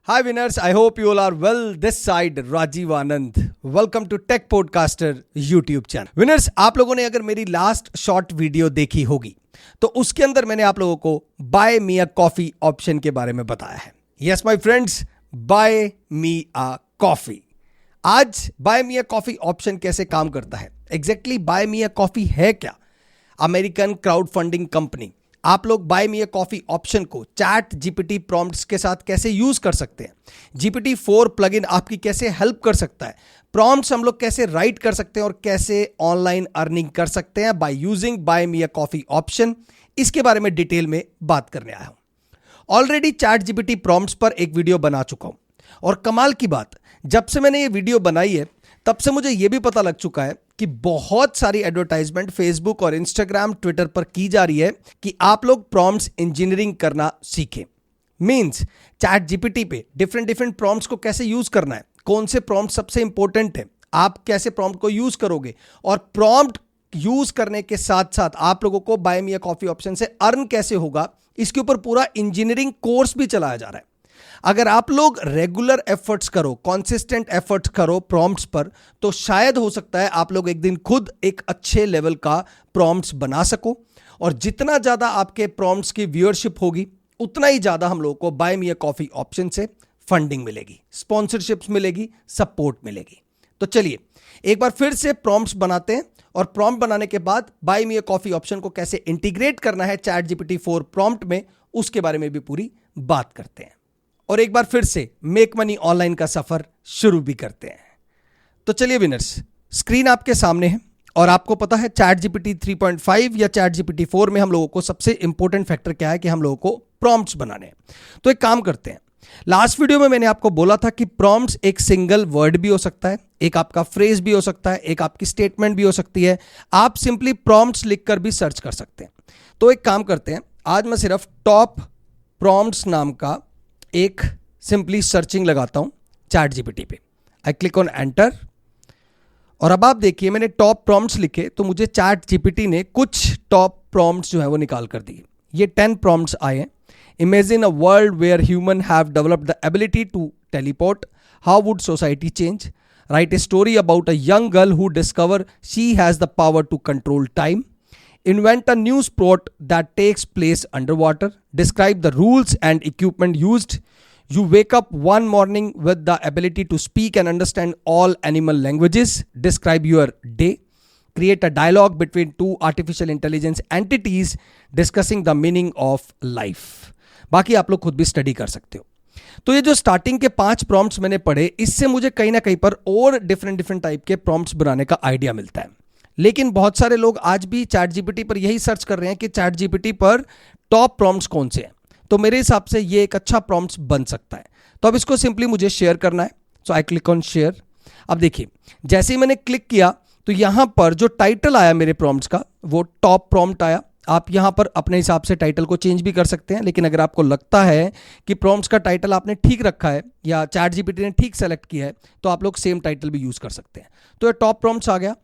Hi winners, I hope you all are well. This side Rajiv Anand. Welcome to Tech Podcaster YouTube channel. Winners, आप लोगों ने अगर मेरी last short video देखी होगी तो उसके अंदर मैंने आप लोगों को buy me a coffee option के बारे में बताया है. Yes my friends, buy me a coffee. आज buy me a coffee option कैसे काम करता है, exactly buy me a coffee है क्या? अमेरिकन क्राउड फंडिंग कंपनी आप लोग buy me a coffee option को चैट जीपीटी प्रॉम्प्ट्स के साथ कैसे यूज कर सकते हैं, जीपीटी 4 प्लगइन आपकी कैसे हेल्प कर सकता है, प्रॉम्प्ट्स हम लोग कैसे राइट कर सकते हैं और कैसे ऑनलाइन अर्निंग कर सकते हैं by using by me a coffee option, इसके बारे में डिटेल में बात करने आया हूं. ऑलरेडी चैट जीपीटी प्रॉम्प्ट्स पर एक वीडियो बना चुका हूं और कमाल की बात, जब से मैंने ये वीडियो बनाई है तब से मुझे यह भी पता लग चुका है कि बहुत सारी एडवर्टाइजमेंट फेसबुक और इंस्टाग्राम ट्विटर पर की जा रही है कि आप लोग प्रॉम्प्ट्स इंजीनियरिंग करना सीखें. मींस चैट जीपीटी पे डिफरेंट प्रॉम्प्ट्स को कैसे यूज करना है, कौन से प्रॉम्प्ट सबसे इंपॉर्टेंट है, आप कैसे प्रॉम्प्ट को यूज करोगे और प्रॉम्प्ट यूज करने के साथ साथ आप लोगों को buy me a coffee option से अर्न कैसे होगा, इसके ऊपर पूरा इंजीनियरिंग कोर्स भी चलाया जा रहा है. अगर आप लोग रेगुलर एफर्ट्स करो, कंसिस्टेंट एफर्ट्स करो प्रॉम्प्ट्स पर, तो शायद हो सकता है आप लोग एक दिन खुद एक अच्छे लेवल का प्रॉम्प्ट्स बना सको. और जितना ज़्यादा आपके प्रॉम्प्ट्स की व्यूअरशिप होगी उतना ही ज़्यादा हम लोगों को buy me a coffee option से फंडिंग मिलेगी, स्पॉन्सरशिप्स मिलेगी, सपोर्ट मिलेगी. तो चलिए एक बार फिर से प्रॉम्प्ट्स बनाते हैं और प्रॉम्प्ट बनाने के बाद buy me a coffee option को कैसे इंटीग्रेट करना है चैट जीपीटी 4 प्रॉम्प्ट में, उसके बारे में भी पूरी बात करते हैं. और एक बार फिर से मेक मनी ऑनलाइन का सफर शुरू भी करते हैं. तो चलिए विनर्स, स्क्रीन आपके सामने है और आपको पता है चैट जीपीटी 3.5 या चैट जीपीटी 4 में हम लोगों को सबसे इंपॉर्टेंट फैक्टर क्या है कि हम लोगों को प्रॉम्प्ट्स बनाने हैं. तो एक काम करते हैं, लास्ट वीडियो में मैंने आपको बोला था कि प्रॉम्प्ट्स एक सिंगल वर्ड भी हो सकता है, एक आपका फ्रेज भी हो सकता है, एक आपकी स्टेटमेंट भी हो सकती है. आप सिंपली प्रॉम्प्ट्स लिखकर भी सर्च कर सकते हैं. तो एक काम करते हैं, आज मैं सिर्फ टॉप प्रॉम्प्ट्स नाम का एक सिंपली सर्चिंग लगाता हूं चैट जीपीटी पे. आई क्लिक ऑन एंटर और अब आप देखिए मैंने टॉप प्रॉम्प्ट्स लिखे तो मुझे चैट जीपीटी ने कुछ टॉप प्रॉम्प्ट्स जो है वो निकाल कर दिए. ये 10 प्रॉम्प्ट्स आए हैं. Imagine a world where human have developed the ability to teleport, how would society change, write a story about a young girl who discover she has the power to control time, invent a new sport that takes place underwater, describe the rules and equipment used, you wake up one morning with the ability to speak and understand all animal languages, describe your day, create a dialogue between two artificial intelligence entities discussing the meaning of life. बाकी आप लोग खुद भी study कर सकते हो. तो ये जो स्टार्टिंग के 5 प्रॉम्प्ट्स मैंने पढ़े, इससे मुझे कहीं ना कहीं पर और डिफरेंट टाइप के प्रॉम्प्ट्स बनाने का आइडिया मिलता है. लेकिन बहुत सारे लोग आज भी चैट जीपीटी पर यही सर्च कर रहे हैं कि चैट जीपीटी पर टॉप प्रॉम्प्ट्स कौन से हैं. तो मेरे हिसाब से ये एक अच्छा प्रॉम्प्ट्स बन सकता है. तो अब इसको सिंपली मुझे शेयर करना है. सो आई क्लिक ऑन शेयर. अब देखिए जैसे ही मैंने क्लिक किया तो यहां पर जो टाइटल आया मेरे प्रॉम्प्ट्स का वो टॉप प्रॉम्प्ट आया. आप यहां पर अपने हिसाब से टाइटल को चेंज भी कर सकते हैं, लेकिन अगर आपको लगता है कि प्रॉम्प्ट्स का टाइटल आपने ठीक रखा है या चैट जीपीटी ने ठीक सेलेक्ट किया है तो आप लोग सेम टाइटल भी यूज कर सकते हैं. तो ये टॉप प्रॉम्प्ट्स आ गया.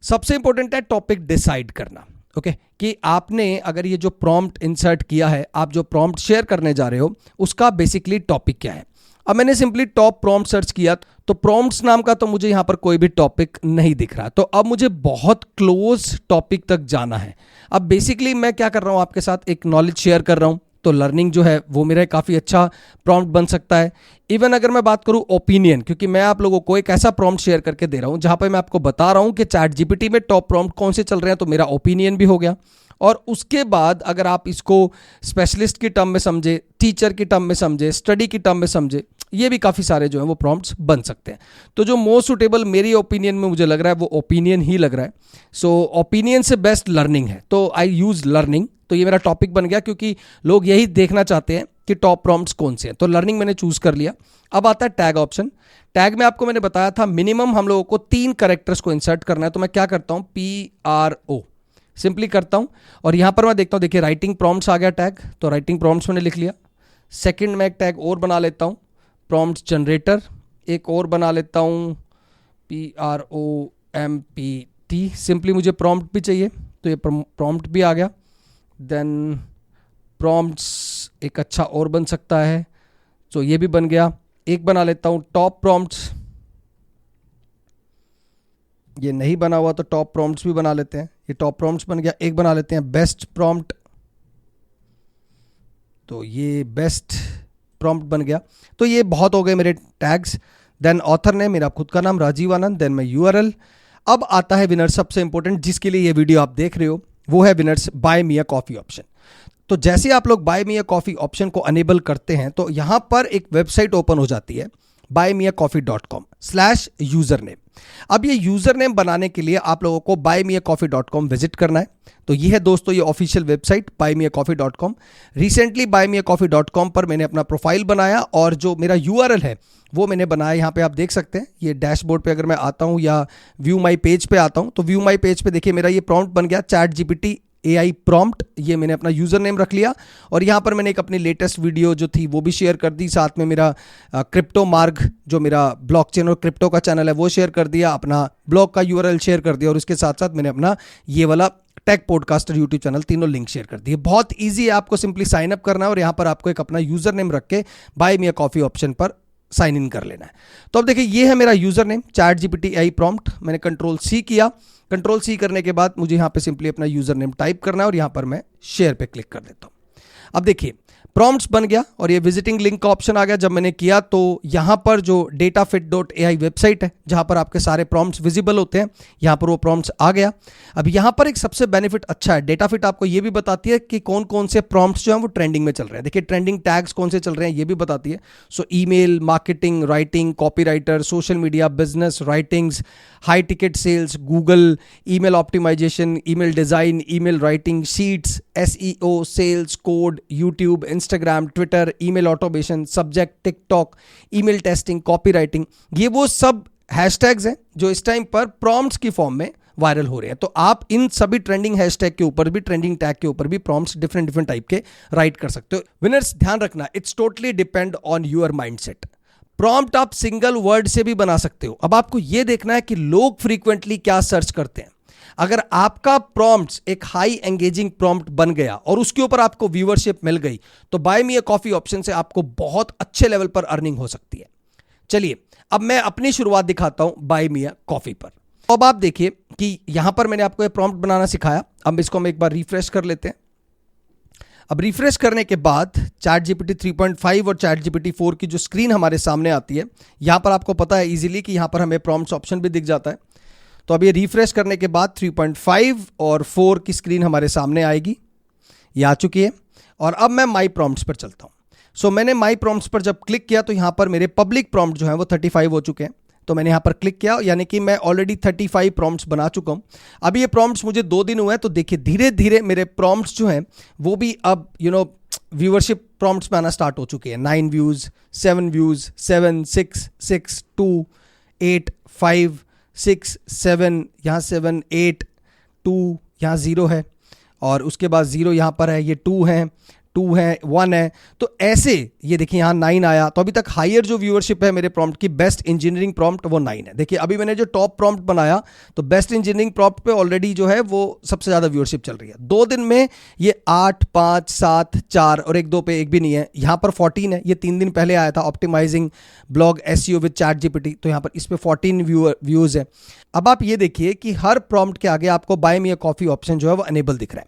सबसे इंपॉर्टेंट है टॉपिक डिसाइड करना. ओके कि आपने अगर ये जो प्रॉम्प्ट इंसर्ट किया है, आप जो प्रॉम्प्ट शेयर करने जा रहे हो उसका बेसिकली टॉपिक क्या है. अब मैंने सिंपली टॉप प्रॉम्प्ट सर्च किया तो प्रॉम्प्ट्स नाम का तो मुझे यहां पर कोई भी टॉपिक नहीं दिख रहा. तो अब मुझे बहुत क्लोज टॉपिक तक जाना है. अब बेसिकली मैं क्या कर रहा हूं, आपके साथ एक नॉलेज शेयर कर रहा हूं. तो लर्निंग जो है वो मेरा काफ़ी अच्छा प्रॉम्प्ट बन सकता है. इवन अगर मैं बात करूं ओपिनियन, क्योंकि मैं आप लोगों को एक ऐसा प्रॉम्प्ट शेयर करके दे रहा हूं जहां पे मैं आपको बता रहा हूं कि चैट जीपीटी में टॉप प्रॉम्प्ट कौन से चल रहे हैं, तो मेरा ओपिनियन भी हो गया. और उसके बाद अगर आप इसको स्पेशलिस्ट की टर्म में समझे, टीचर की टर्म में समझे, स्टडी की टर्म में समझे, ये भी काफ़ी सारे जो है वो प्रॉम्प्ट्स बन सकते हैं. तो जो मोस्ट सुटेबल मेरी ओपिनियन में मुझे लग रहा है वो ओपिनियन ही लग रहा है. सो ओपिनियन से बेस्ट लर्निंग है, तो आई यूज़ लर्निंग. तो ये मेरा टॉपिक बन गया क्योंकि लोग यही देखना चाहते हैं कि टॉप प्रॉम्प्ट्स कौन से हैं. तो लर्निंग मैंने चूज कर लिया. अब आता है टैग ऑप्शन. टैग में आपको मैंने बताया था मिनिमम हम लोगों को 3 कैरेक्टर्स को इंसर्ट करना है. तो मैं क्या करता हूं, PRO सिंपली करता हूं और यहां पर मैं देखता हूं, देखिए राइटिंग प्रॉम्प्ट्स आ गया टैग. तो राइटिंग प्रॉम्प्ट्स मैंने लिख लिया. सेकंड में एक टैग और बना लेता हूं, प्रॉम्प्ट जनरेटर. एक और बना लेता हूं PROMPT. सिंपली मुझे प्रॉम्प्ट भी चाहिए तो ये प्रॉम्प्ट भी आ गया. देन प्रॉम्प्ट्स एक अच्छा और बन सकता है सो ये भी बन गया। एक बना लेता हूं टॉप प्रॉम्प्ट्स, ये नहीं बना हुआ तो टॉप प्रॉम्प्ट्स भी बना लेते हैं। ये टॉप प्रॉम्प्ट्स बन गया। एक बना लेते हैं बेस्ट प्रॉम्प्ट, तो ये बेस्ट प्रॉम्प्ट बन गया। तो ये बहुत हो गए मेरे टैग्स। देन ऑथर नेम मेरा खुद का नाम राजीव आनंद, देन मैं यूआरएल। अब आता है विनर, सबसे इंपॉर्टेंट जिसके लिए ये वीडियो आप देख रहे हो, वो है winners buy me a coffee option. तो जैसे आप लोग buy me a coffee option को अनेबल करते हैं तो यहां पर एक वेबसाइट ओपन हो जाती है buymeacoffee.com/username। अब ये यूजर नेम बनाने के लिए आप लोगों को buymeacoffee.com विजिट करना है। तो ये है दोस्तों ये official website buymeacoffee.com। Recently buymeacoffee.com पर मैंने अपना प्रोफाइल बनाया और जो मेरा यूआरएल है वो मैंने बनाया। यहाँ पे आप देख सकते हैं, ये डैशबोर्ड पे अगर मैं आता हूँ या व्यू माई पेज पे आता हूँ तो व्यू माई पेज पे देखिए मेरा ये प्रॉम्प्ट बन गया ChatGPT AI प्रॉम्प्ट। ये मैंने अपना यूजर नेम रख लिया और यहाँ पर मैंने एक अपनी लेटेस्ट वीडियो जो थी वो भी शेयर कर दी, साथ में मेरा क्रिप्टो मार्ग जो मेरा ब्लॉकचेन और क्रिप्टो का चैनल है वो शेयर कर दिया, अपना ब्लॉग का यूआरएल शेयर कर दिया और उसके साथ साथ मैंने अपना ये वाला टेक पॉडकास्टर यूट्यूब चैनल, तीनों लिंक शेयर कर दिए। बहुत ईजी है, आपको सिंपली साइन अप करना है और यहाँ पर आपको एक अपना यूजर नेम रख के buy me a coffee option पर साइन इन कर लेना है। तो अब देखिए ये है मेरा user name ChatGPT AI prompt. मैंने Ctrl+C किया। Ctrl+C करने के बाद मुझे यहाँ पे सिंपली अपना यूजर नेम टाइप करना है और यहाँ पर मैं शेयर पे क्लिक कर देता हूँ। अब देखिए प्रॉम्प्ट्स बन गया और ये विजिटिंग लिंक का ऑप्शन आ गया। जब मैंने किया तो यहाँ पर जो datafit.ai वेबसाइट है जहाँ पर आपके सारे प्रॉम्प्ट्स विजिबल होते हैं, यहाँ पर वो प्रॉम्प्ट्स आ गया। अब यहाँ पर एक सबसे बेनिफिट अच्छा है, डेटाफिट आपको ये भी बताती है कि कौन कौन से प्रॉम्प्ट्स जो हैं वो ट्रेंडिंग में चल रहे हैं। देखिए ट्रेंडिंग टैग्स कौन से चल रहे हैं ये भी बताती है। So email marketing, writing, copywriter, social media, business, writings, high ticket sales, Google, email optimisation, email design, email writing, sheets, SEO, sales, code, YouTube, Instagram, Twitter, email automation, subject, TikTok, email testing, copywriting, ये वो सब hashtags हैं जो इस time पर prompts की form में viral हो रहे हैं। तो आप इन सभी ट्रेंडिंग हैशटैग के ऊपर भी, ट्रेंडिंग टैग के ऊपर भी प्रॉम्प्ट्स डिफरेंट टाइप के राइट कर सकते हो। विनर्स ध्यान रखना, it's totally depend on your mindset. Prompt आप सिंगल वर्ड से भी बना सकते हो। अब आपको यह देखना है कि लोग फ्रीक्वेंटली क्या सर्च करते हैं। अगर आपका प्रॉम्प्ट्स एक हाई एंगेजिंग प्रॉम्प्ट बन गया और उसके ऊपर आपको व्यूअरशिप मिल गई तो buy me a coffee option से आपको बहुत अच्छे लेवल पर अर्निंग हो सकती है। चलिए अब मैं अपनी शुरुआत दिखाता हूं बाय मी अ कॉफी पर। अब आप देखिए कि यहां पर मैंने आपको ये प्रॉम्प्ट बनाना सिखाया। अब इसको हम एक बार रिफ्रेश कर लेते हैं। अब रिफ्रेश करने के बाद ChatGPT 3.5 और ChatGPT 4 की जो स्क्रीन हमारे सामने आती है, यहां पर आपको पता है इजीली कि यहां पर हमें प्रॉम्प्ट्स ऑप्शन भी दिख जाता है। तो अब ये रिफ्रेश करने के बाद 3.5 और 4 की स्क्रीन हमारे सामने आएगी, ये आ चुकी है। और अब मैं माई प्रॉम्प्ट्स पर चलता हूं। सो मैंने माई प्रॉम्प्ट्स पर जब क्लिक किया तो यहां पर मेरे पब्लिक प्रॉम्प्ट जो है वो 35 हो चुके हैं। तो मैंने यहां पर क्लिक किया, यानी कि मैं ऑलरेडी 35 प्रॉम्प्ट्स बना चुका हूं। अब ये प्रॉम्प्ट्स मुझे 2 दिन हुए हैं, तो देखिए धीरे धीरे मेरे प्रॉम्प्ट्स जो हैं वो भी अब व्यूअरशिप प्रॉम्प्ट्स में आना स्टार्ट हो चुके हैं। 9 व्यूज, 7 व्यूज, 7, 6, 6, 2, 8, 5, 6, 7, यहाँ 7, 8, 2, यहाँ 0 है और उसके बाद 0 यहाँ पर है, ये 2 है, 2 है, 1 है। तो ऐसे ये देखिए यहाँ 9 आया। तो अभी तक हायर जो व्यूअरशिप है मेरे प्रॉम्प्ट की, बेस्ट इंजीनियरिंग प्रॉम्प्ट, वो 9 है। देखिए अभी मैंने जो टॉप प्रॉम्प्ट बनाया तो बेस्ट इंजीनियरिंग प्रॉम्प्ट पे ऑलरेडी जो है वो सबसे ज़्यादा व्यूअरशिप चल रही है। 2 दिन में ये 8, 5, 7, 4 और 1, 2 पे एक भी नहीं है। यहाँ पर 14 है, ये 3 दिन पहले आया था, optimising blog SEO with ChatGPT। तो यहाँ पर इस पर 14 व्यूज है। अब आप ये देखिए कि हर प्रॉम्प्ट के आगे आपको buy me a coffee option जो है वो अनेबल दिख रहा है।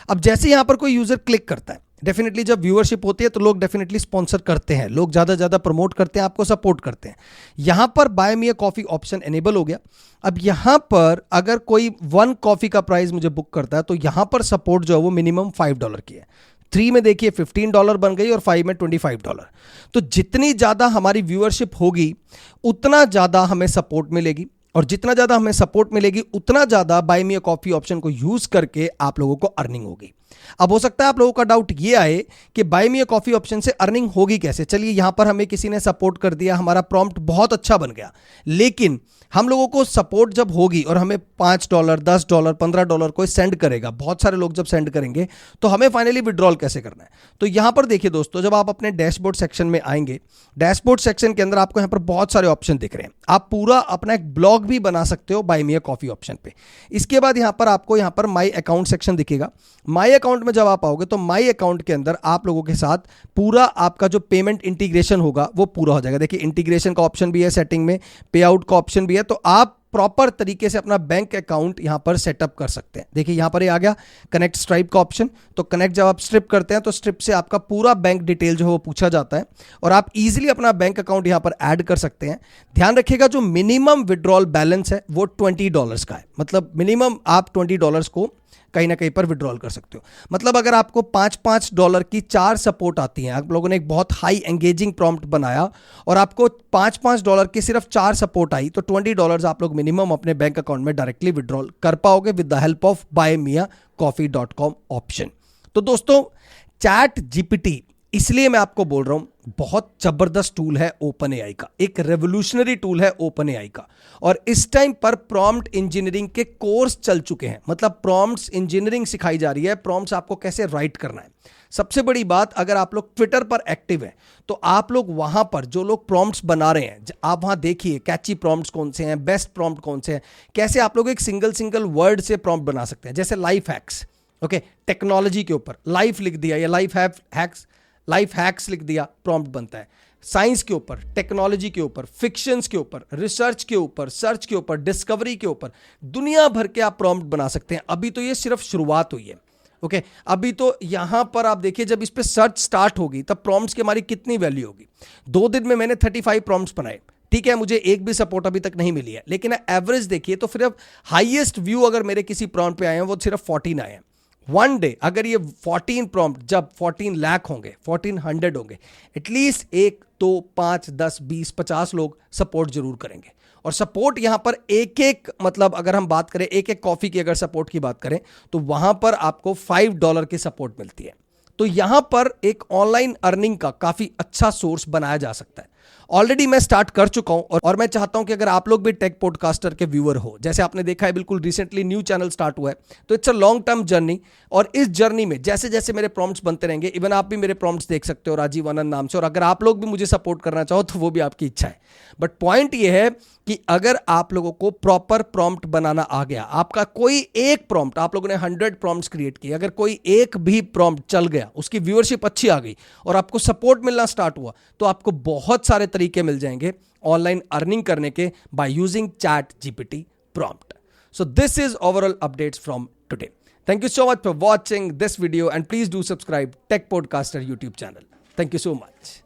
अब जैसे यहाँ पर कोई यूजर क्लिक करता है, डेफिनेटली जब व्यूअरशिप होती है तो लोग डेफिनेटली स्पॉन्सर करते हैं, लोग ज़्यादा प्रमोट करते हैं, आपको सपोर्ट करते हैं। यहाँ पर buy me a coffee option enable हो गया। अब यहाँ पर अगर कोई 1 कॉफ़ी का प्राइस मुझे बुक करता है तो यहाँ पर सपोर्ट जो है वो मिनिमम $5 की है। 3 में देखिए $15 बन गई और 5 में $25। तो जितनी ज़्यादा हमारी व्यूअरशिप होगी उतना ज़्यादा हमें सपोर्ट मिलेगी, और जितना ज़्यादा हमें सपोर्ट मिलेगी उतना ज़्यादा buy me a coffee option को यूज़ करके आप लोगों को अर्निंग होगी। अब हो सकता है आप लोगों का डाउट ये आए कि buy me a coffee option से अर्निंग होगी कैसे। चलिए यहाँ पर हमें किसी ने सपोर्ट कर दिया, हमारा प्रॉम्प्ट बहुत अच्छा बन गया, लेकिन हम लोगों को सपोर्ट जब होगी और हमें $5, $10, $15 कोई सेंड करेगा, बहुत सारे लोग जब सेंड करेंगे तो हमें फाइनली विड्रॉल कैसे करना है। तो यहाँ पर देखिए दोस्तों, जब आप अपने डैशबोर्ड सेक्शन में आएंगे, डैशबोर्ड सेक्शन के अंदर आपको यहाँ पर बहुत सारे ऑप्शन दिख रहे हैं। आप पूरा अपना एक ब्लॉग भी बना सकते हो buy me a coffee option पे। इसके बाद यहाँ पर आपको यहाँ पर माई अकाउंट सेक्शन दिखेगा। माई अकाउंट में जब आप आओगे तो माई अकाउंट के अंदर आप लोगों के साथ पूरा आपका जो पेमेंट इंटीग्रेशन होगा वो पूरा हो जाएगा। देखिए इंटीग्रेशन का ऑप्शन भी है सेटिंग में, पे आउट का ऑप्शन भी है, तो आप प्रॉपर तरीके से अपना बैंक अकाउंट यहां पर सेटअप कर सकते हैं। देखिए यहां पर ये आ गया कनेक्ट स्ट्राइप का ऑप्शन, तो कनेक्ट जब आप स्ट्रिप करते हैं तो स्ट्रिप से आपका पूरा बैंक डिटेल जो है वो पूछा जाता है और आप इजीली अपना बैंक अकाउंट यहां पर ऐड कर सकते हैं। ध्यान रखिएगा जो मिनिमम विड्रॉल बैलेंस है वो $20 का है, मतलब मिनिमम आप $20 को कहीं ना कहीं पर विड्रॉल कर सकते हो। मतलब अगर आपको $5 की 4 सपोर्ट आती हैं, आप लोगों ने एक बहुत हाई एंगेजिंग प्रॉम्प्ट बनाया और आपको $5 की सिर्फ 4 सपोर्ट आई, तो $20 आप लोग मिनिमम अपने बैंक अकाउंट में डायरेक्टली विड्रॉल कर पाओगे with the help of buymeacoffee.com option. तो दोस्तों चैट जीपीटी इसलिए मैं आपको बोल रहा हूं बहुत जबरदस्त टूल है ओपन एआई का, एक रेवोल्यूशनरी टूल है ओपन एआई का। और इस टाइम पर प्रॉम्प्ट इंजीनियरिंग के कोर्स चल चुके हैं, मतलब प्रॉम्प्ट्स इंजीनियरिंग सिखाई जा रही है, प्रॉम्प्ट्स आपको कैसे राइट करना है। सबसे बड़ी बात, अगर आप लोग ट्विटर पर एक्टिव हैं तो आप लोग वहां पर जो लोग प्रॉम्प्ट्स बना रहे हैं आप वहां देखिए कैची प्रॉम्प्ट्स कौन से हैं, बेस्ट प्रॉम्प्ट कौन से हैं, कैसे आप लोग एक सिंगल वर्ड से प्रॉम्प्ट बना सकते हैं। जैसे लाइफ हैक्स, ओके, टेक्नोलॉजी के ऊपर लाइफ लिख दिया या लाइफ हैक्स लिख दिया, प्रॉम्प्ट बनता है। साइंस के ऊपर, टेक्नोलॉजी के ऊपर, फिक्शंस के ऊपर, रिसर्च के ऊपर, सर्च के ऊपर, डिस्कवरी के ऊपर, दुनिया भर के आप प्रॉम्प्ट बना सकते हैं। अभी तो ये सिर्फ शुरुआत हुई है, ओके। अभी तो यहां पर आप देखिए जब इस पे सर्च स्टार्ट होगी तब प्रॉम्प्ट्स की हमारी कितनी वैल्यू होगी। 2 दिन में मैंने 35 प्रॉम्प्ट्स बनाए, ठीक है, मुझे एक भी सपोर्ट अभी तक नहीं मिली है, लेकिन एवरेज देखिए तो फिर हाईएस्ट व्यू अगर मेरे किसी प्रॉम्प्ट पे आए हैं वो सिर्फ 14 आए हैं। वन डे अगर ये 14 प्रॉम्प्ट जब 14 लाख होंगे, 1400 होंगे, एटलीस्ट 1 2 5 10 20 50 लोग सपोर्ट जरूर करेंगे। और सपोर्ट यहां पर एक मतलब अगर हम बात करें एक कॉफी की अगर सपोर्ट की बात करें तो वहां पर आपको $5 की सपोर्ट मिलती है। तो यहां पर एक ऑनलाइन अर्निंग का काफी अच्छा सोर्स बनाया जा सकता है। ऑलरेडी मैं स्टार्ट कर चुका हूं और मैं चाहता हूं कि अगर आप लोग भी टेक पॉडकास्टर के व्यूअर हो, जैसे आपने देखा है बिल्कुल रिसेंटली न्यू चैनल स्टार्ट हुआ है, तो it's a long term journey. और इस जर्नी में जैसे जैसे मेरे प्रॉम्प्ट्स बनते रहेंगे, इवन आप भी मेरे प्रॉम्प्ट्स देख सकते हो राजीव आनंद नाम से, और अगर आप लोग भी मुझे सपोर्ट करना चाहो तो वो भी आपकी इच्छा है। बट पॉइंट ये है कि अगर आप लोगों को प्रॉपर प्रॉम्प्ट बनाना आ गया, आपका कोई एक प्रॉम्प्ट, आप लोगों ने 100 प्रॉम्प्ट्स क्रिएट किए, अगर कोई एक भी प्रॉम्प्ट चल गया, उसकी व्यूअरशिप अच्छी आ गई और आपको सपोर्ट मिलना स्टार्ट हुआ, तो आपको बहुत सारे तरीके मिल जाएंगे ऑनलाइन अर्निंग करने के by using chat GPT prompt. So this is overall updates from today. Thank you so much for watching this video and please do subscribe Tech Podcaster YouTube channel. Thank you so much.